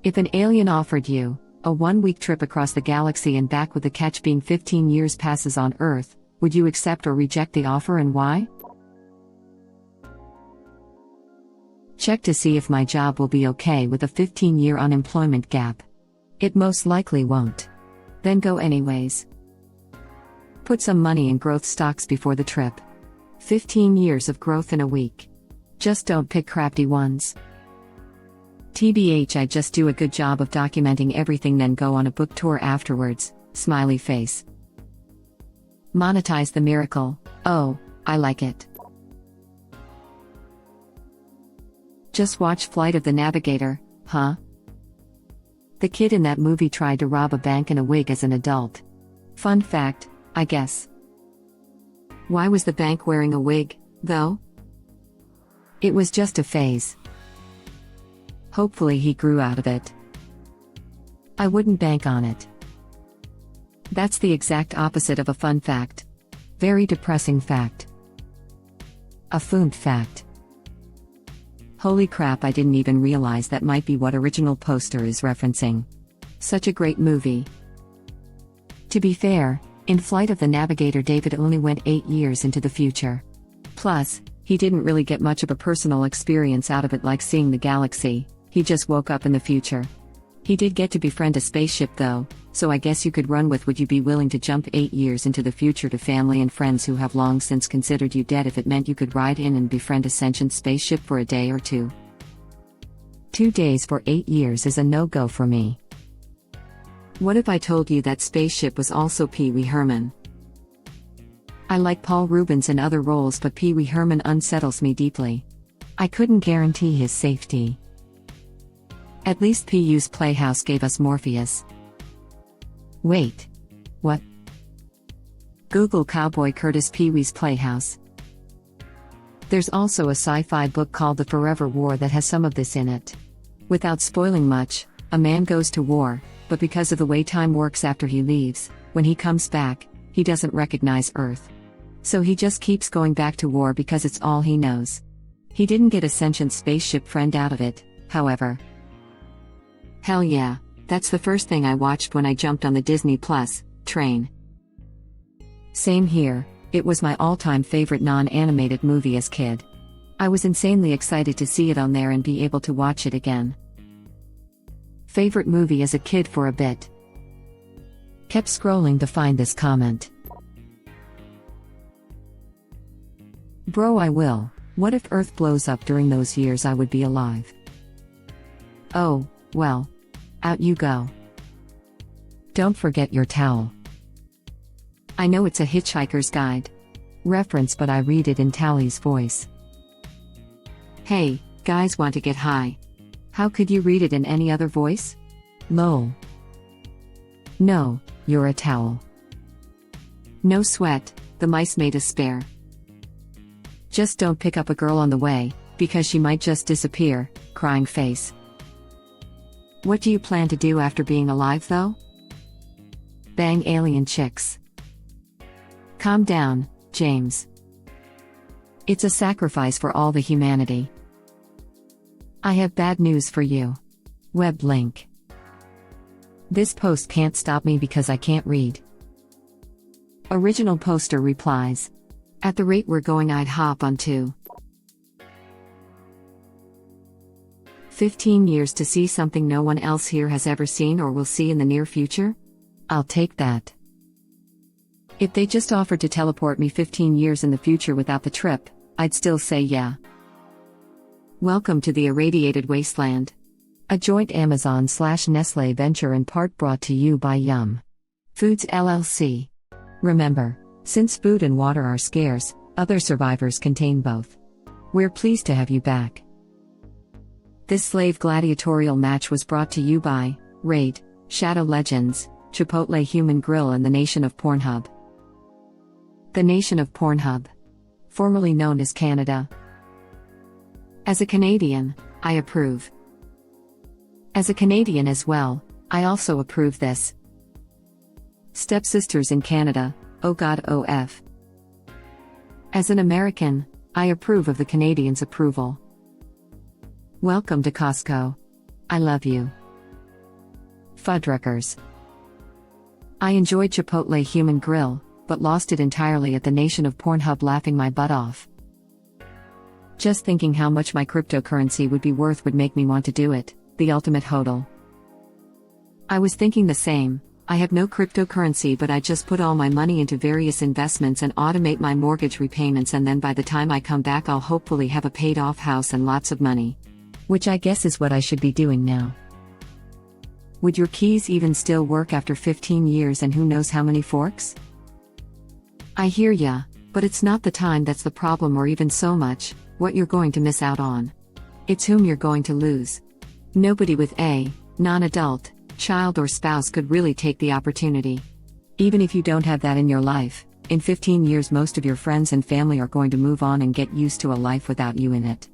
If an alien offered you a 1-week trip across the galaxy and back with the catch being 15 years passes on Earth, would you accept or reject the offer and why? Check to see if my job will be okay with a 15-year unemployment gap. It most likely won't. Then go anyways. Put some money in growth stocks before the trip. 15 years of growth in a week. Just don't pick crappy ones. TBH, I just do a good job of documenting everything, then go on a book tour afterwards, smiley face. Monetize the miracle. Oh, I like it. Just watch Flight of the Navigator, huh? The kid in that movie tried to rob a bank in a wig as an adult. Fun fact, I guess. Why was the bank wearing a wig, though? It was just a phase. Hopefully he grew out of it. I wouldn't bank on it. That's the exact opposite of a fun fact. Very depressing fact. A fun fact. Holy crap, I didn't even realize that might be what original poster is referencing. Such a great movie. To be fair, in Flight of the Navigator David only went 8 years into the future. Plus, he didn't really get much of a personal experience out of it like seeing the galaxy, he just woke up in the future. He did get to befriend a spaceship though, so I guess you could run with would you be willing to jump 8 years into the future to family and friends who have long since considered you dead if it meant you could ride in and befriend a sentient spaceship for a day or two? 2 days for 8 years is a no-go for me. What if I told you that spaceship was also Pee Wee Herman? I like Paul Rubens in other roles, but Pee Wee Herman unsettles me deeply. I couldn't guarantee his safety. At least P.U.'s Playhouse gave us Morpheus. Wait. What? Google Cowboy Curtis Pee Wee's Playhouse. There's also a sci-fi book called The Forever War that has some of this in it. Without spoiling much, a man goes to war, but because of the way time works after he leaves, when he comes back, he doesn't recognize Earth. So he just keeps going back to war because it's all he knows. He didn't get a sentient spaceship friend out of it, however. Hell yeah, that's the first thing I watched when I jumped on the Disney Plus train. Same here, it was my all-time favorite non-animated movie as kid. I was insanely excited to see it on there and be able to watch it again. Favorite movie as a kid for a bit. Kept scrolling to find this comment. Bro, I will. What if Earth blows up during those years I would be alive? Oh, well. Out you go. Don't forget your towel. I know it's a Hitchhiker's Guide reference, but I read it in Tally's voice. Hey, guys want to get high. How could you read it in any other voice? Lol. No, you're a towel. No sweat, the mice made us spare. Just don't pick up a girl on the way, because she might just disappear, crying face. What do you plan to do after being alive though? Bang alien chicks. Calm down, James. It's a sacrifice for all the humanity. I have bad news for you. Web link. This post can't stop me because I can't read. Original poster replies. At the rate we're going, I'd hop on too. 15 years to see something no one else here has ever seen or will see in the near future? I'll take that. If they just offered to teleport me 15 years in the future without the trip, I'd still say yeah. Welcome to the irradiated wasteland. A joint Amazon/Nestlé venture in part brought to you by Yum Foods LLC. Remember, since food and water are scarce, other survivors contain both. We're pleased to have you back. This slave gladiatorial match was brought to you by Raid, Shadow Legends, Chipotle Human Grill, and the Nation of Pornhub. The Nation of Pornhub. Formerly known as Canada. As a Canadian, I approve. As a Canadian as well, I also approve this. Stepsisters in Canada, oh God OF. As an American, I approve of the Canadians' approval. Welcome to Costco. I love you. Fuddruckers. I enjoyed Chipotle Human Grill, but lost it entirely at the nation of Pornhub laughing my butt off. Just thinking how much my cryptocurrency would be worth would make me want to do it, the ultimate hodl. I was thinking the same. I have no cryptocurrency, but I just put all my money into various investments and automate my mortgage repayments, and then by the time I come back I'll hopefully have a paid off house and lots of money. Which I guess is what I should be doing now. Would your keys even still work after 15 years and who knows how many forks? I hear ya, but it's not the time that's the problem, or even so much what you're going to miss out on. It's whom you're going to lose. Nobody with a non-adult child or spouse could really take the opportunity. Even if you don't have that in your life, in 15 years most of your friends and family are going to move on and get used to a life without you in it.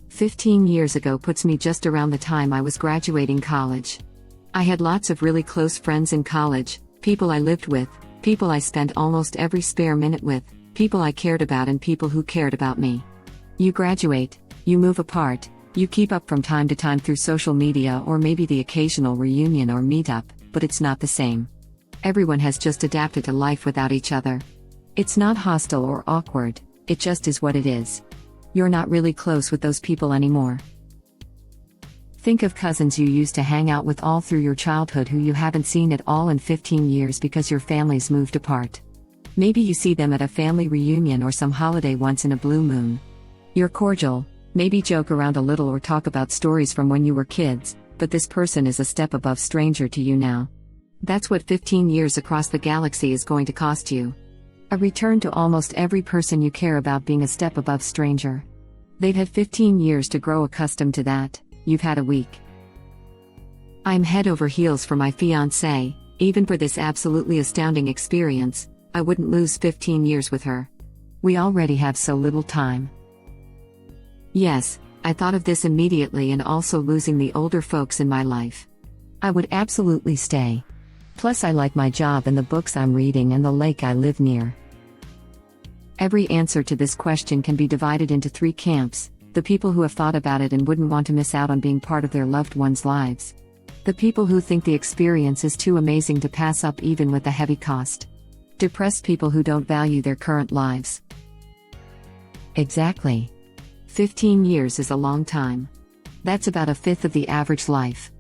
15 years ago puts me just around the time I was graduating college. I had lots of really close friends in college, people I lived with, people I spent almost every spare minute with, people I cared about and people who cared about me. You graduate, you move apart, you keep up from time to time through social media or maybe the occasional reunion or meetup, but it's not the same. Everyone has just adapted to life without each other. It's not hostile or awkward, it just is what it is. You're not really close with those people anymore. Think of cousins you used to hang out with all through your childhood who you haven't seen at all in 15 years because your families moved apart. Maybe you see them at a family reunion or some holiday once in a blue moon. You're cordial, maybe joke around a little or talk about stories from when you were kids, but this person is a step above stranger to you now. That's what 15 years across the galaxy is going to cost you. A return to almost every person you care about being a step above stranger. They've had 15 years to grow accustomed to that, you've had a week. I'm head over heels for my fiancée, even for this absolutely astounding experience, I wouldn't lose 15 years with her. We already have so little time. Yes, I thought of this immediately, and also losing the older folks in my life. I would absolutely stay. Plus I like my job and the books I'm reading and the lake I live near. Every answer to this question can be divided into 3 camps: the people who have thought about it and wouldn't want to miss out on being part of their loved ones' lives. The people who think the experience is too amazing to pass up even with the heavy cost. Depressed people who don't value their current lives. Exactly. 15 years is a long time. That's about 1/5 of the average life.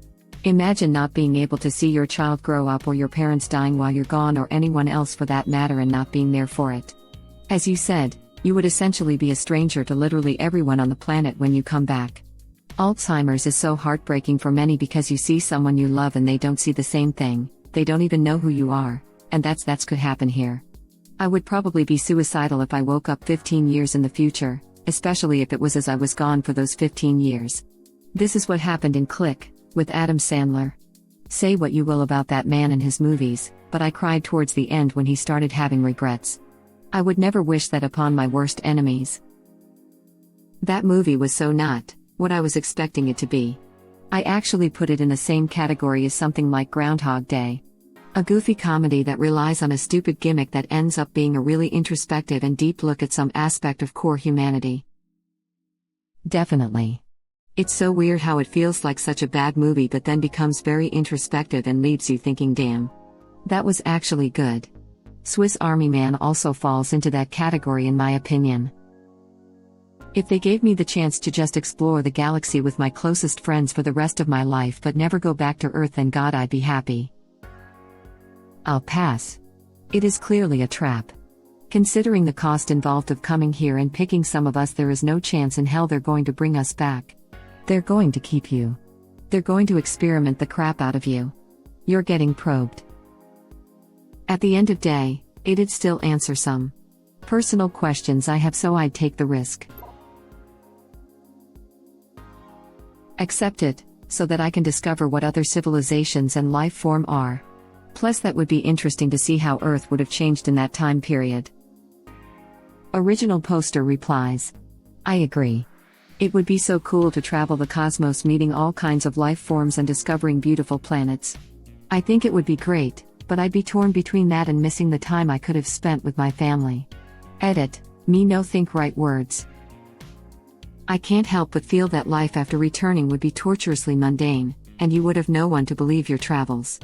Imagine not being able to see your child grow up, or your parents dying while you're gone, or anyone else for that matter, and not being there for it. As you said, you would essentially be a stranger to literally everyone on the planet when you come back. Alzheimer's is so heartbreaking for many because you see someone you love and they don't see the same thing, they don't even know who you are, and that's could happen here. I would probably be suicidal if I woke up 15 years in the future, especially if it was as I was gone for those 15 years. This is what happened in Click, with Adam Sandler. Say what you will about that man and his movies, but I cried towards the end when he started having regrets. I would never wish that upon my worst enemies. That movie was so not what I was expecting it to be. I actually put it in the same category as something like Groundhog Day. A goofy comedy that relies on a stupid gimmick that ends up being a really introspective and deep look at some aspect of core humanity. Definitely. It's so weird how it feels like such a bad movie but then becomes very introspective and leaves you thinking, damn. That was actually good. Swiss Army Man also falls into that category in my opinion. If they gave me the chance to just explore the galaxy with my closest friends for the rest of my life but never go back to Earth, then God, I'd be happy. I'll pass. It is clearly a trap. Considering the cost involved of coming here and picking some of us, there is no chance in hell they're going to bring us back. They're going to keep you. They're going to experiment the crap out of you. You're getting probed. At the end of day, it'd still answer some personal questions I have, so I'd take the risk. Accept it, so that I can discover what other civilizations and life form are. Plus that would be interesting to see how Earth would have changed in that time period. Original poster replies. I agree. It would be so cool to travel the cosmos, meeting all kinds of life forms and discovering beautiful planets. I think it would be great, but I'd be torn between that and missing the time I could have spent with my family. Edit, me no think right words. I can't help but feel that life after returning would be torturously mundane, and you would have no one to believe your travels.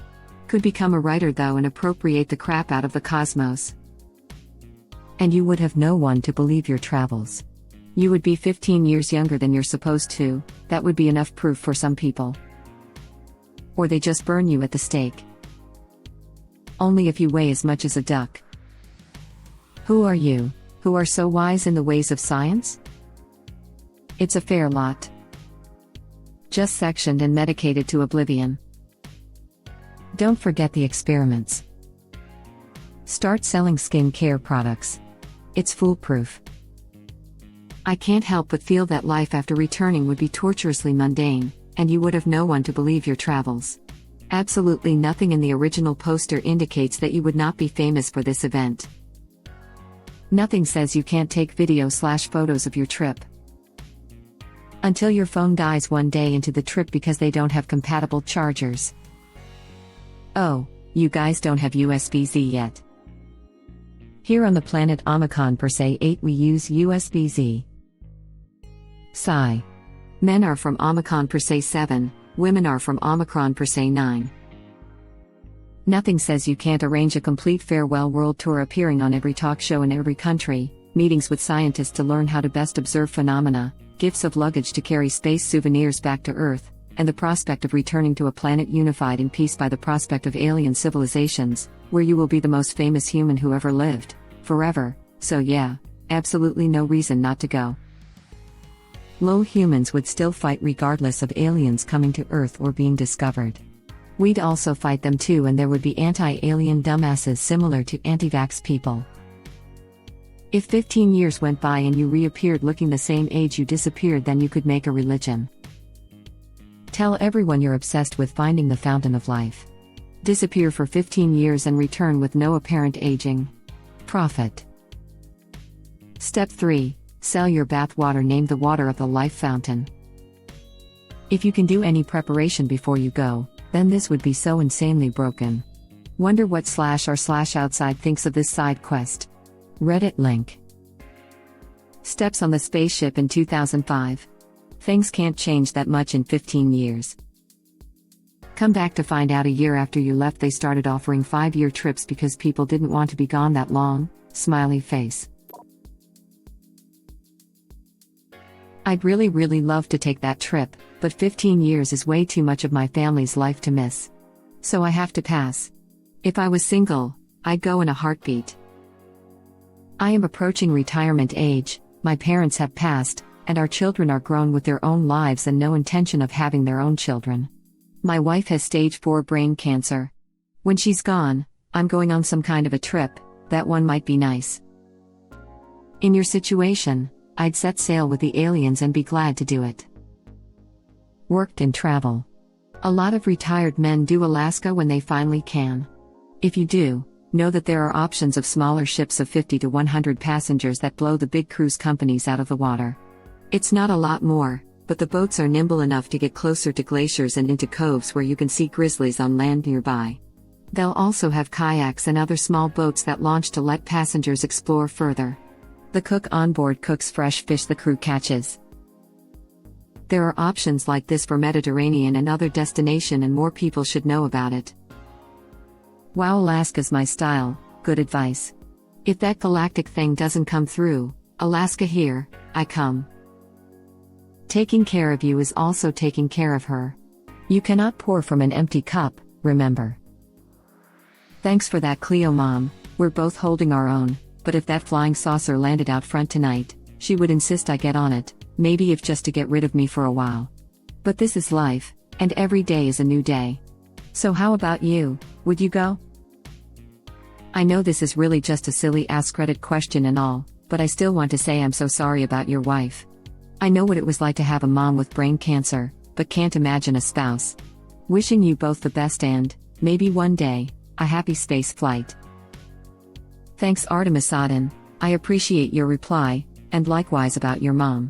Could become a writer though and appropriate the crap out of the cosmos. And you would have no one to believe your travels. You would be 15 years younger than you're supposed to, that would be enough proof for some people. Or they just burn you at the stake. Only if you weigh as much as a duck. Who are you, who are so wise in the ways of science? It's a fair lot. Just sectioned and medicated to oblivion. Don't forget the experiments. Start selling skin care products. It's foolproof. I can't help but feel that life after returning would be torturously mundane, and you would have no one to believe your travels. Absolutely nothing in the original poster indicates that you would not be famous for this event. Nothing says you can't take video/photos of your trip. Until your phone dies one day into the trip because they don't have compatible chargers. Oh, you guys don't have USB-C yet. Here on the planet Omicron Persei 8 we use USB-C. Sigh. Men are from Omicron Persei 7, women are from Omicron Persei 9. Nothing says you can't arrange a complete farewell world tour appearing on every talk show in every country, meetings with scientists to learn how to best observe phenomena, gifts of luggage to carry space souvenirs back to Earth, and the prospect of returning to a planet unified in peace by the prospect of alien civilizations, where you will be the most famous human who ever lived, forever, so yeah, absolutely no reason not to go. Lol, humans would still fight regardless of aliens coming to Earth or being discovered. We'd also fight them too, and there would be anti-alien dumbasses similar to anti-vax people. If 15 years went by and you reappeared looking the same age you disappeared, then you could make a religion. Tell everyone you're obsessed with finding the fountain of life. Disappear for 15 years and return with no apparent aging. Profit. Step 3. Sell your bath water. Name the water of the life fountain. If you can do any preparation before you go, then this would be so insanely broken. Wonder what /r/outside thinks of this side quest. Reddit link. Steps on the spaceship in 2005. Things can't change that much in 15 years. Come back to find out a year after you left they started offering 5-year trips because people didn't want to be gone that long, smiley face. I'd really love to take that trip, but 15 years is way too much of my family's life to miss. So I have to pass. If I was single, I'd go in a heartbeat. I am approaching retirement age, my parents have passed, and our children are grown with their own lives and no intention of having their own children. My wife has stage 4 brain cancer. When she's gone, I'm going on some kind of a trip, that one might be nice. In your situation, I'd set sail with the aliens and be glad to do it. Worked in travel. A lot of retired men do Alaska when they finally can. If you do, know that there are options of smaller ships of 50 to 100 passengers that blow the big cruise companies out of the water. It's not a lot more, but the boats are nimble enough to get closer to glaciers and into coves where you can see grizzlies on land nearby. They'll also have kayaks and other small boats that launch to let passengers explore further. The cook on board cooks fresh fish the crew catches. There are options like this for Mediterranean and other destination, and more people should know about it. Wow, Alaska's my style, good advice. If that galactic thing doesn't come through, Alaska here, I come. Taking care of you is also taking care of her. You cannot pour from an empty cup, remember. Thanks for that, Cleo Mom, we're both holding our own, but if that flying saucer landed out front tonight, she would insist I get on it, maybe if just to get rid of me for a while. But this is life, and every day is a new day. So how about you, would you go? I know this is really just a silly AskReddit question and all, but I still want to say I'm so sorry about your wife. I know what it was like to have a mom with brain cancer, but can't imagine a spouse. Wishing you both the best and, maybe one day, a happy space flight. Thanks Artemis Auden, I appreciate your reply, and likewise about your mom.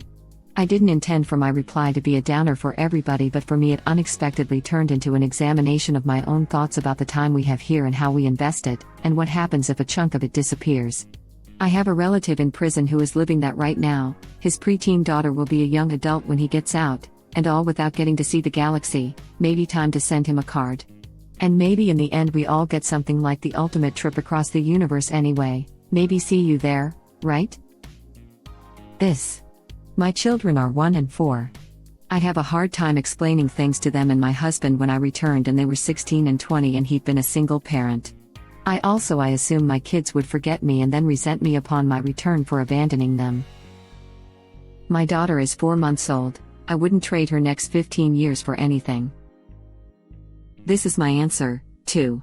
I didn't intend for my reply to be a downer for everybody, but for me it unexpectedly turned into an examination of my own thoughts about the time we have here and how we invest it, and what happens if a chunk of it disappears. I have a relative in prison who is living that right now. His preteen daughter will be a young adult when he gets out, And all without getting to see the galaxy, maybe time to send him a card. And maybe in the end we all get something like the ultimate trip across the universe anyway, maybe see you there, right? This. My children are 1 and 4. I'd have a hard time explaining things to them and my husband when I returned and they were 16 and 20 and he'd been a single parent. I assume my kids would forget me and then resent me upon my return for abandoning them. My daughter is 4 months old. I wouldn't trade her next 15 years for anything. This is my answer, too.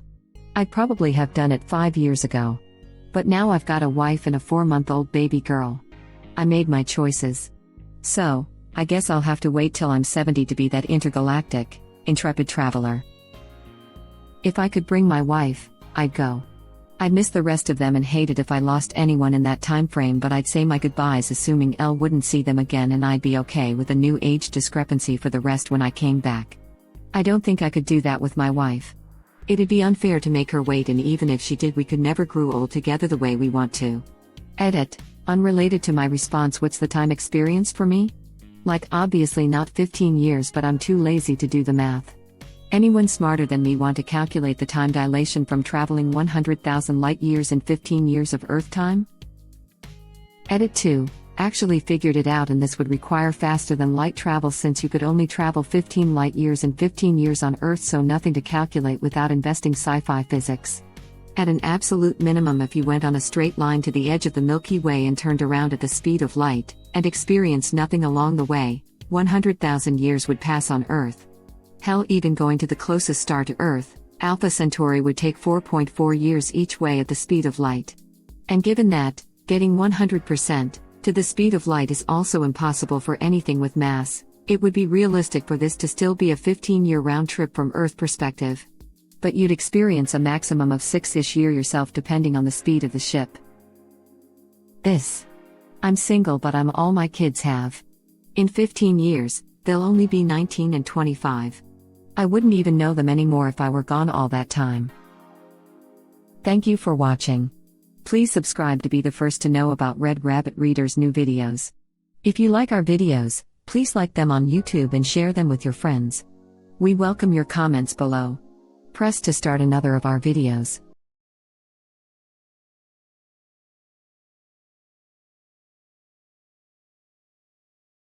I'd probably have done it 5 years ago. But now I've got a wife and a 4-month-old baby girl. I made my choices. So, I guess I'll have to wait till I'm 70 to be that intergalactic, intrepid traveler. If I could bring my wife, I'd go. I'd miss the rest of them and hate it if I lost anyone in that time frame, but I'd say my goodbyes assuming Elle wouldn't see them again and I'd be okay with a new age discrepancy for the rest when I came back. I don't think I could do that with my wife. It'd be unfair to make her wait, and even if she did we could never grow old together the way we want to. Edit. Unrelated to my response, what's the time experienced for me? Like obviously not 15 years, but I'm too lazy to do the math. Anyone smarter than me want to calculate the time dilation from traveling 100,000 light years in 15 years of Earth time? Edit 2. Actually figured it out, and this would require faster than light travel since you could only travel 15 light years in 15 years on Earth, so nothing to calculate without investing sci-fi physics. At an absolute minimum, if you went on a straight line to the edge of the Milky Way and turned around at the speed of light, and experienced nothing along the way, 100,000 years would pass on Earth. Hell, even going to the closest star to Earth, Alpha Centauri, would take 4.4 years each way at the speed of light. And given that, getting 100% to the speed of light is also impossible for anything with mass, it would be realistic for this to still be a 15-year round trip from Earth perspective. But you'd experience a maximum of 6-ish years yourself depending on the speed of the ship. This. I'm single, but I'm all my kids have. In 15 years, they'll only be 19 and 25. I wouldn't even know them anymore if I were gone all that time. Thank you for watching. Please subscribe to be the first to know about Red Rabbit Reader's new videos. If you like our videos, please like them on YouTube and share them with your friends. We welcome your comments below. Press to start another of our videos.